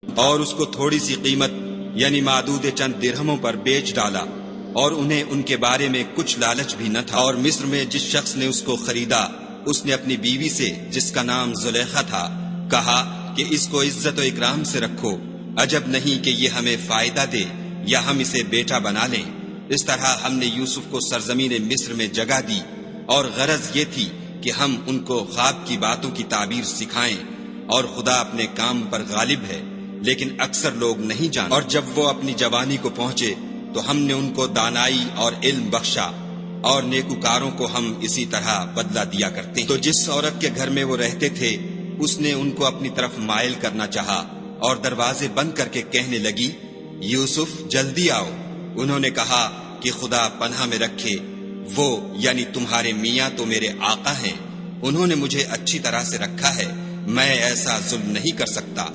اور اس کو تھوڑی سی قیمت یعنی معدود چند درہموں پر بیچ ڈالا، اور انہیں ان کے بارے میں کچھ لالچ بھی نہ تھا۔ اور مصر میں جس شخص نے اس کو خریدا، اس نے اپنی بیوی سے جس کا نام زلیخا تھا کہا کہ اس کو عزت و اکرام سے رکھو، عجب نہیں کہ یہ ہمیں فائدہ دے یا ہم اسے بیٹا بنا لیں۔ اس طرح ہم نے یوسف کو سرزمین مصر میں جگہ دی، اور غرض یہ تھی کہ ہم ان کو خواب کی باتوں کی تعبیر سکھائیں، اور خدا اپنے کام پر غالب ہے، لیکن اکثر لوگ نہیں جانتے۔ اور جب وہ اپنی جوانی کو پہنچے تو ہم نے ان کو دانائی اور علم بخشا، اور نیکوکاروں کو ہم اسی طرح بدلہ دیا کرتے ہیں۔ تو جس عورت کے گھر میں وہ رہتے تھے اس نے ان کو اپنی طرف مائل کرنا چاہا، اور دروازے بند کر کے کہنے لگی، یوسف جلدی آؤ۔ انہوں نے کہا کہ خدا پناہ میں رکھے، وہ یعنی تمہارے میاں تو میرے آقا ہیں، انہوں نے مجھے اچھی طرح سے رکھا ہے، میں ایسا ظلم نہیں کر سکتا۔